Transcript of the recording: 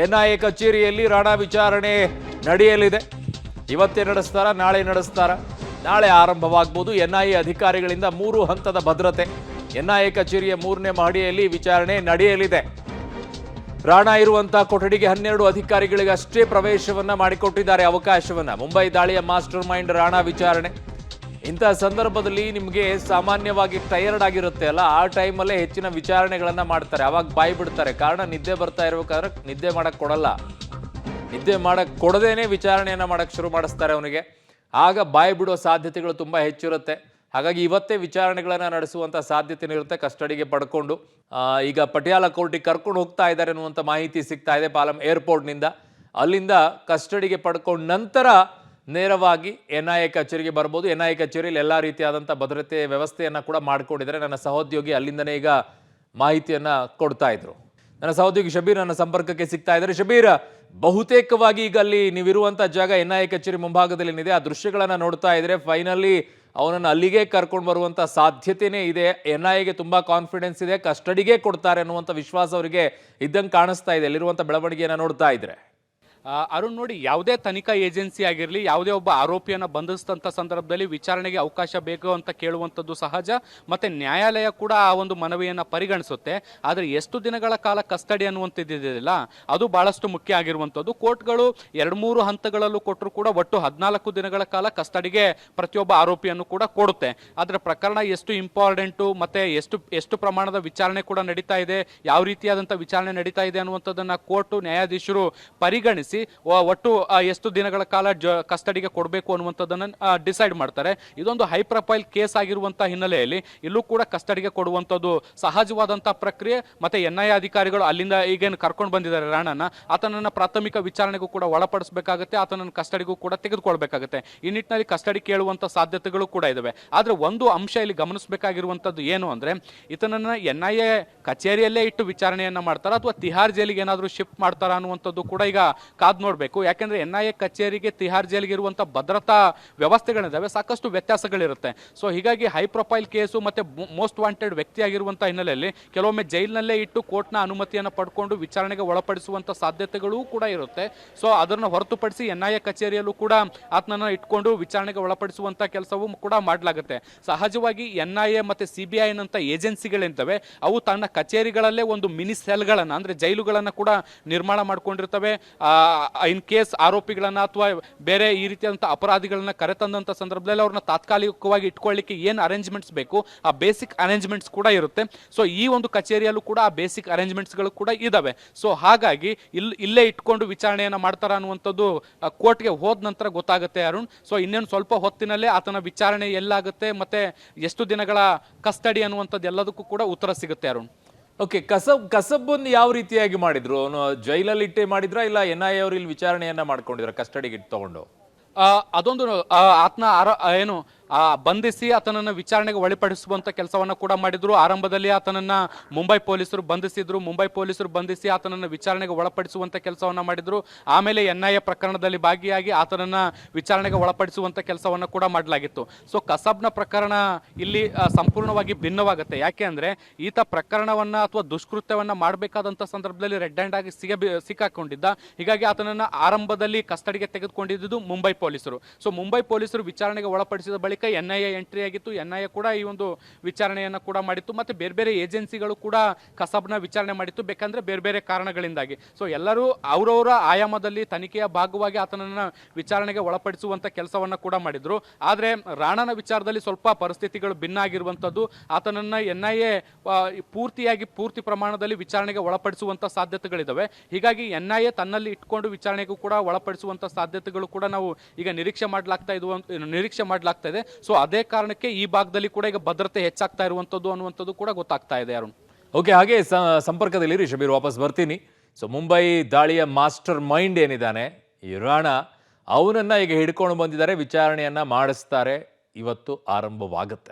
NIA ಕಚೇರಿಯಲ್ಲಿ ರಾಣಾ ವಿಚಾರಣೆ ನಡೆಯಲಿದೆ. ಇವತ್ತೇ ನಡೆಸ್ತಾರ, ನಾಳೆ ನಡೆಸ್ತಾರ, ನಾಳೆ ಆರಂಭವಾಗಬಹುದು. ಎನ್ಐಎ ಅಧಿಕಾರಿಗಳಿಂದ 3 ಹಂತದ ಭದ್ರತೆ. ಎನ್ಐಎ ಕಚೇರಿಯ 3ನೇ ಮಹಡಿಯಲ್ಲಿ ವಿಚಾರಣೆ ನಡೆಯಲಿದೆ. ರಾಣಾ ಇರುವಂತಹ ಕೊಠಡಿಗೆ 12 ಅಧಿಕಾರಿಗಳಿಗಷ್ಟೇ ಪ್ರವೇಶವನ್ನ ಮಾಡಿಕೊಟ್ಟಿದ್ದಾರೆ, ಅವಕಾಶವನ್ನ. ಮುಂಬೈ ದಾಳಿಯ ಮಾಸ್ಟರ್ ಮೈಂಡ್ ರಾಣಾ ವಿಚಾರಣೆ. ಇಂತಹ ಸಂದರ್ಭದಲ್ಲಿ ನಿಮಗೆ ಸಾಮಾನ್ಯವಾಗಿ ಟಯರ್ಡ್ ಆಗಿರುತ್ತೆ ಅಲ್ಲ, ಆ ಟೈಮಲ್ಲೇ ಹೆಚ್ಚಿನ ವಿಚಾರಣೆಗಳನ್ನ ಮಾಡ್ತಾರೆ. ಅವಾಗ ಬಾಯಿ ಬಿಡ್ತಾರೆ. ಕಾರಣ ನಿದ್ದೆ ಬರ್ತಾ ಇರ್ಬೇಕಾದ್ರೆ ನಿದ್ದೆ ಮಾಡಕ್ ಕೊಡಲ್ಲ. ನಿದ್ದೆ ಮಾಡಕ್ ಕೊಡದೇನೆ ವಿಚಾರಣೆಯನ್ನ ಮಾಡಕ್ ಶುರು ಮಾಡಿಸ್ತಾರೆ ಅವನಿಗೆ. ಆಗ ಬಾಯಿ ಬಿಡುವ ಸಾಧ್ಯತೆಗಳು ತುಂಬಾ ಹೆಚ್ಚಿರುತ್ತೆ. ಹಾಗಾಗಿ ಇವತ್ತೇ ವಿಚಾರಣೆಗಳನ್ನ ನಡೆಸುವಂತ ಸಾಧ್ಯತೆ ಇರುತ್ತೆ. ಕಸ್ಟಡಿಗೆ ಪಡ್ಕೊಂಡು ಈಗ ಪಟಿಯಾಲ ಕೋರ್ಟಿಗೆ ಕರ್ಕೊಂಡು ಹೋಗ್ತಾ ಇದ್ದಾರೆ ಅನ್ನುವಂಥ ಮಾಹಿತಿ ಸಿಗ್ತಾ ಇದೆ ಪಾಲಂ ಏರ್ಪೋರ್ಟ್ನಿಂದ. ಅಲ್ಲಿಂದ ಕಸ್ಟಡಿಗೆ ಪಡ್ಕೊಂಡ ನಂತರ ನೇರವಾಗಿ ಎನ್ಐಎ ಕಚೇರಿಗೆ ಬರ್ಬೋದು. ಎನ್ಐಎ ಕಚೇರಿಯಲ್ಲಿ ಎಲ್ಲ ರೀತಿಯಾದಂಥ ಭದ್ರತೆ ವ್ಯವಸ್ಥೆಯನ್ನು ಕೂಡ ಮಾಡಿಕೊಂಡಿದ್ದಾರೆ. ನನ್ನ ಸಹೋದ್ಯೋಗಿ ಅಲ್ಲಿಂದನೇ ಈಗ ಮಾಹಿತಿಯನ್ನ ಕೊಡ್ತಾ ಇದ್ರು. ನನ್ನ ಸಹೋದ್ಯೋಗಿ ಶಬೀರ್ ನನ್ನ ಸಂಪರ್ಕಕ್ಕೆ ಸಿಗ್ತಾ ಇದ್ದಾರೆ. ಶಬೀರ್, ಬಹುತೇಕವಾಗಿ ಈಗ ಅಲ್ಲಿ ನೀವಿರುವಂಥ ಜಾಗ ಎನ್ಐಎ ಕಚೇರಿ ಮುಂಭಾಗದಲ್ಲಿ ಏನಿದೆ, ಆ ದೃಶ್ಯಗಳನ್ನು ನೋಡ್ತಾ ಇದ್ರೆ ಫೈನಲಿ ಅವನನ್ನು ಅಲ್ಲಿಗೆ ಕರ್ಕೊಂಡು ಬರುವಂಥ ಸಾಧ್ಯತೆಯೇ ಇದೆ. ಎನ್ಐಎಗೆ ತುಂಬ ಕಾನ್ಫಿಡೆನ್ಸ್ ಇದೆ, ಕಸ್ಟಡಿಗೆ ಕೊಡ್ತಾರೆ ಅನ್ನುವಂಥ ವಿಶ್ವಾಸ ಅವರಿಗೆ ಇದ್ದಂಗೆ ಕಾಣಿಸ್ತಾ ಇದೆ ಅಲ್ಲಿರುವಂಥ ಬೆಳವಣಿಗೆಯನ್ನು ನೋಡ್ತಾ ಇದ್ರೆ. ಅರುಣ್ ನೋಡಿ, ಯಾವುದೇ ತನಿಖಾ ಏಜೆನ್ಸಿ ಆಗಿರಲಿ, ಯಾವುದೇ ಒಬ್ಬ ಆರೋಪಿಯನ್ನು ಬಂಧಿಸಿದಂಥ ಸಂದರ್ಭದಲ್ಲಿ ವಿಚಾರಣೆಗೆ ಅವಕಾಶ ಬೇಕು ಅಂತ ಕೇಳುವಂಥದ್ದು ಸಹಜ. ಮತ್ತು ನ್ಯಾಯಾಲಯ ಕೂಡ ಆ ಒಂದು ಮನವಿಯನ್ನು ಪರಿಗಣಿಸುತ್ತೆ. ಆದರೆ ಎಷ್ಟು ದಿನಗಳ ಕಾಲ ಕಸ್ಟಡಿ ಅನ್ನುವಂಥದ್ದಿದೆಯಲ್ಲ, ಅದು ಭಾಳಷ್ಟು ಮುಖ್ಯ ಆಗಿರುವಂಥದ್ದು. ಕೋರ್ಟ್ಗಳು 2-3 ಹಂತಗಳಲ್ಲೂ ಕೊಟ್ಟರು ಕೂಡ ಒಟ್ಟು 14 ದಿನಗಳ ಕಾಲ ಕಸ್ಟಡಿಗೆ ಪ್ರತಿಯೊಬ್ಬ ಆರೋಪಿಯನ್ನು ಕೂಡ ಕೊಡುತ್ತೆ. ಆದರೆ ಪ್ರಕರಣ ಎಷ್ಟು ಇಂಪಾರ್ಟೆಂಟು ಮತ್ತು ಎಷ್ಟು ಪ್ರಮಾಣದ ವಿಚಾರಣೆ ಕೂಡ ನಡೀತಾ ಇದೆ, ಯಾವ ರೀತಿಯಾದಂಥ ವಿಚಾರಣೆ ನಡೀತಾ ಇದೆ ಅನ್ನುವಂಥದ್ದನ್ನು ಕೋರ್ಟು ನ್ಯಾಯಾಧೀಶರು ಪರಿಗಣಿಸಿ ಒಟ್ಟು ಎಷ್ಟು ದಿನಗಳ ಕಾಲ ಕಸ್ಟಡಿಗೆ ಕೊಡಬೇಕು ಅನ್ನುವಂಥದ್ದನ್ನು ಡಿಸೈಡ್ ಮಾಡ್ತಾರೆ. ಇದೊಂದು ಹೈ ಪ್ರೊಫೈಲ್ ಕೇಸ್ ಆಗಿರುವಂಥ ಹಿನ್ನೆಲೆಯಲ್ಲಿ ಇಲ್ಲೂ ಕೂಡ ಕಸ್ಟಡಿಗೆ ಕೊಡುವಂಥದ್ದು ಸಹಜವಾದಂಥ ಪ್ರಕ್ರಿಯೆ. ಮತ್ತು ಎನ್ಐಎ ಅಧಿಕಾರಿಗಳು ಅಲ್ಲಿಂದ ಈಗೇನು ಕರ್ಕೊಂಡು ಬಂದಿದ್ದಾರೆ ರಾಣಾನ, ಆತನನ್ನು ಪ್ರಾಥಮಿಕ ವಿಚಾರಣೆಗೂ ಕೂಡ ಒಳಪಡಿಸಬೇಕಾಗುತ್ತೆ, ಆತನನ್ನು ಕಸ್ಟಡಿಗೂ ಕೂಡ ತೆಗೆದುಕೊಳ್ಬೇಕಾಗುತ್ತೆ. ಈ ನಿಟ್ಟಿನಲ್ಲಿ ಕಸ್ಟಡಿ ಕೇಳುವಂಥ ಸಾಧ್ಯತೆಗಳು ಕೂಡ ಇದಾವೆ. ಆದರೆ ಒಂದು ಅಂಶ ಇಲ್ಲಿ ಗಮನಿಸಬೇಕಾಗಿರುವಂಥದ್ದು ಏನು ಅಂದರೆ, ಈತನನ್ನು ಎನ್ಐಎ ಕಚೇರಿಯಲ್ಲೇ ಇಟ್ಟು ವಿಚಾರಣೆಯನ್ನು ಮಾಡ್ತಾರಾ ಅಥವಾ ತಿಹಾರ್ ಜೈಲಿಗೆ ಏನಾದರೂ ಶಿಫ್ಟ್ ಮಾಡ್ತಾರಾ ಅನ್ನುವಂಥದ್ದು ಕೂಡ ಈಗ ಕಾದು ನೋಡಬೇಕು. ಯಾಕೆಂದರೆ ಎನ್ಐಎ ಕಚೇರಿಗೆ ತಿಹಾರ್ ಜೈಲಿಗೆ ಇರುವಂಥ ಭದ್ರತಾ ವ್ಯವಸ್ಥೆಗಳಿದ್ದಾವೆ, ಸಾಕಷ್ಟು ವ್ಯತ್ಯಾಸಗಳಿರುತ್ತೆ. ಸೊ ಹೀಗಾಗಿ ಹೈ ಪ್ರೊಫೈಲ್ ಕೇಸು ಮತ್ತು ಮೋಸ್ಟ್ ವಾಂಟೆಡ್ ವ್ಯಕ್ತಿಯಾಗಿರುವಂಥ ಹಿನ್ನೆಲೆಯಲ್ಲಿ ಕೆಲವೊಮ್ಮೆ ಜೈಲಿನಲ್ಲೇ ಇಟ್ಟು ಕೋರ್ಟ್ನ ಅನುಮತಿಯನ್ನು ಪಡ್ಕೊಂಡು ವಿಚಾರಣೆಗೆ ಒಳಪಡಿಸುವಂಥ ಸಾಧ್ಯತೆಗಳೂ ಕೂಡ ಇರುತ್ತೆ. ಸೊ ಅದನ್ನು ಹೊರತುಪಡಿಸಿ ಎನ್ಐಎ ಕಚೇರಿಯಲ್ಲೂ ಕೂಡ ಆತನನ್ನು ಇಟ್ಕೊಂಡು ವಿಚಾರಣೆಗೆ ಒಳಪಡಿಸುವಂಥ ಕೆಲಸವೂ ಕೂಡ ಮಾಡಲಾಗುತ್ತೆ. ಸಹಜವಾಗಿ ಎನ್ಐಎ ಮತ್ತು CBI ನಂಥ ಏಜೆನ್ಸಿಗಳಿರ್ತವೆ, ಅವು ತನ್ನ ಕಚೇರಿಗಳಲ್ಲೇ ಒಂದು ಮಿನಿ ಸೆಲ್ಗಳನ್ನು ಅಂದರೆ ಜೈಲುಗಳನ್ನು ಕೂಡ ನಿರ್ಮಾಣ ಮಾಡ್ಕೊಂಡಿರ್ತವೆ. ಇನ್ ಕೇಸ್ ಆರೋಪಿಗಳನ್ನ ಅಥವಾ ಬೇರೆ ಈ ರೀತಿಯಾದಂಥ ಅಪರಾಧಿಗಳನ್ನ ಕರೆತಂದಂಥ ಸಂದರ್ಭದಲ್ಲಿ ಅವ್ರನ್ನ ತಾತ್ಕಾಲಿಕವಾಗಿ ಇಟ್ಕೊಳ್ಳಿಕ್ಕೆ ಏನು ಅರೇಂಜ್ಮೆಂಟ್ಸ್ ಬೇಕು, ಆ ಬೇಸಿಕ್ ಅರೇಂಜ್ಮೆಂಟ್ಸ್ ಕೂಡ ಇರುತ್ತೆ. ಸೊ ಈ ಒಂದು ಕಚೇರಿಯಲ್ಲೂ ಕೂಡ ಆ ಬೇಸಿಕ್ ಅರೇಂಜ್ಮೆಂಟ್ಸ್ಗಳು ಕೂಡ ಇದಾವೆ. ಸೊ ಹಾಗಾಗಿ ಇಲ್ಲೇ ಇಟ್ಕೊಂಡು ವಿಚಾರಣೆಯನ್ನು ಮಾಡ್ತಾರ ಅನ್ನುವಂಥದ್ದು ಕೋರ್ಟ್ಗೆ ಹೋದ ನಂತರ ಗೊತ್ತಾಗುತ್ತೆ ಅರುಣ್. ಸೊ ಇನ್ನೇನು ಸ್ವಲ್ಪ ಹೊತ್ತಿನಲ್ಲೇ ಆತನ ವಿಚಾರಣೆ ಎಲ್ಲಾಗುತ್ತೆ ಮತ್ತೆ ಎಷ್ಟು ದಿನಗಳ ಕಸ್ಟಡಿ ಅನ್ನುವಂಥದ್ದು ಎಲ್ಲದಕ್ಕೂ ಕೂಡ ಉತ್ತರ ಸಿಗುತ್ತೆ ಅರುಣ್. ಓಕೆ, ಕಸಬನ್ನು ಯಾವ ರೀತಿಯಾಗಿ ಮಾಡಿದ್ರು? ಅವನು ಜೈಲಲ್ಲಿ ಇಟ್ಟೇ ಮಾಡಿದ್ರ, ಇಲ್ಲ ಎನ್ಐಎ ಅವರು ಇಲ್ಲಿ ವಿಚಾರಣೆಯನ್ನ ಮಾಡ್ಕೊಂಡಿದ್ರ ಕಸ್ಟಡಿಗೆ ತಗೊಂಡು? ಅದೊಂದು ಆತನ ಏನು ಬಂಧಿಸಿ ಆತನನ್ನು ವಿಚಾರಣೆಗೆ ಒಳಪಡಿಸುವಂಥ ಕೆಲಸವನ್ನು ಕೂಡ ಮಾಡಿದ್ರು. ಆರಂಭದಲ್ಲಿ ಆತನನ್ನು ಮುಂಬೈ ಪೊಲೀಸರು ಬಂಧಿಸಿದ್ರು. ಮುಂಬೈ ಪೊಲೀಸರು ಬಂಧಿಸಿ ಆತನನ್ನು ವಿಚಾರಣೆಗೆ ಒಳಪಡಿಸುವಂಥ ಕೆಲಸವನ್ನು ಮಾಡಿದ್ರು. ಆಮೇಲೆ ಎನ್ಐಎ ಪ್ರಕರಣದಲ್ಲಿ ಭಾಗಿಯಾಗಿ ಆತನನ್ನು ವಿಚಾರಣೆಗೆ ಒಳಪಡಿಸುವಂಥ ಕೆಲಸವನ್ನು ಕೂಡ ಮಾಡಲಾಗಿತ್ತು. ಸೊ ಕಸಬ್ನ ಪ್ರಕರಣ ಇಲ್ಲಿ ಸಂಪೂರ್ಣವಾಗಿ ಭಿನ್ನವಾಗುತ್ತೆ. ಯಾಕೆ ಅಂದರೆ ಈತ ಪ್ರಕರಣವನ್ನು ಅಥವಾ ದುಷ್ಕೃತ್ಯವನ್ನು ಮಾಡಬೇಕಾದಂಥ ಸಂದರ್ಭದಲ್ಲಿ ರೆಡ್ ಹ್ಯಾಂಡ್ ಆಗಿ ಸಿಕ್ಕಾಕೊಂಡಿದ್ದ. ಹೀಗಾಗಿ ಆತನನ್ನು ಆರಂಭದಲ್ಲಿ ಕಸ್ಟಡಿಗೆ ತೆಗೆದುಕೊಂಡಿದ್ದು ಮುಂಬೈ ಪೊಲೀಸರು. ಸೊ ಮುಂಬೈ ಪೊಲೀಸರು ವಿಚಾರಣೆಗೆ ಒಳಪಡಿಸಿದ ಬಳಿಕ ಎನ್ಐಎ ಎಂಟ್ರಿ ಆಗಿತ್ತು. ಎನ್ಐಎ ಕೂಡ ಈ ಒಂದು ವಿಚಾರಣೆಯನ್ನು ಕೂಡ ಮಾಡಿತ್ತು. ಮತ್ತೆ ಬೇರೆ ಬೇರೆ ಏಜೆನ್ಸಿಗಳು ಕೂಡ ಕಸಬ್ನ ವಿಚಾರಣೆ ಮಾಡಿತ್ತು, ಬೇಕಂದ್ರೆ ಬೇರೆ ಬೇರೆ ಕಾರಣಗಳಿಂದಾಗಿ. ಸೊ ಎಲ್ಲರೂ ಅವರವರ ಆಯಾಮದಲ್ಲಿ ತನಿಖೆಯ ಭಾಗವಾಗಿ ಆತನನ್ನು ವಿಚಾರಣೆಗೆ ಒಳಪಡಿಸುವಂತ ಕೆಲಸವನ್ನ ಕೂಡ ಮಾಡಿದ್ರು. ಆದರೆ ರಾಣಾನ ವಿಚಾರದಲ್ಲಿ ಸ್ವಲ್ಪ ಪರಿಸ್ಥಿತಿಗಳು ಭಿನ್ನ ಆಗಿರುವಂತದ್ದು. ಆತನನ್ನ ಎನ್ಐಎ ಪೂರ್ತಿ ಪ್ರಮಾಣದಲ್ಲಿ ವಿಚಾರಣೆಗೆ ಒಳಪಡಿಸುವಂತ ಸಾಧ್ಯತೆಗಳಿದಾವೆ. ಹೀಗಾಗಿ ಎನ್ಐಎ ತನ್ನಲ್ಲಿ ಇಟ್ಕೊಂಡು ವಿಚಾರಣೆಗೂ ಕೂಡ ಒಳಪಡಿಸುವಂತ ಸಾಧ್ಯತೆಗಳು ಕೂಡ ನಾವು ಈಗ ನಿರೀಕ್ಷೆ ಮಾಡಲಾಗ್ತಾ ಇದೆ. ಸೊ ಅದೇ ಕಾರಣಕ್ಕೆ ಈ ಭಾಗದಲ್ಲಿ ಕೂಡ ಈಗ ಭದ್ರತೆ ಹೆಚ್ಚಾಗ್ತಾ ಇರುವಂತದ್ದು ಅನ್ನುವಂಥದ್ದು ಕೂಡ ಗೊತ್ತಾಗ್ತಾ ಇದೆ ಅರುಣ್. ಓಕೆ, ಹಾಗೆ ಸಂಪರ್ಕದಲ್ಲಿ ಶಬೀರ್ ವಾಪಸ್ ಬರ್ತೀನಿ. ಸೊ ಮುಂಬೈ ದಾಳಿಯ ಮಾಸ್ಟರ್ ಮೈಂಡ್ ಏನಿದ್ದಾನೆ ಈ ರಾಣಾ, ಅವನನ್ನ ಈಗ ಹಿಡ್ಕೊಂಡು ಬಂದಿದ್ದಾರೆ, ವಿಚಾರಣೆಯನ್ನ ಮಾಡಿಸ್ತಾರೆ, ಇವತ್ತು ಆರಂಭವಾಗುತ್ತೆ.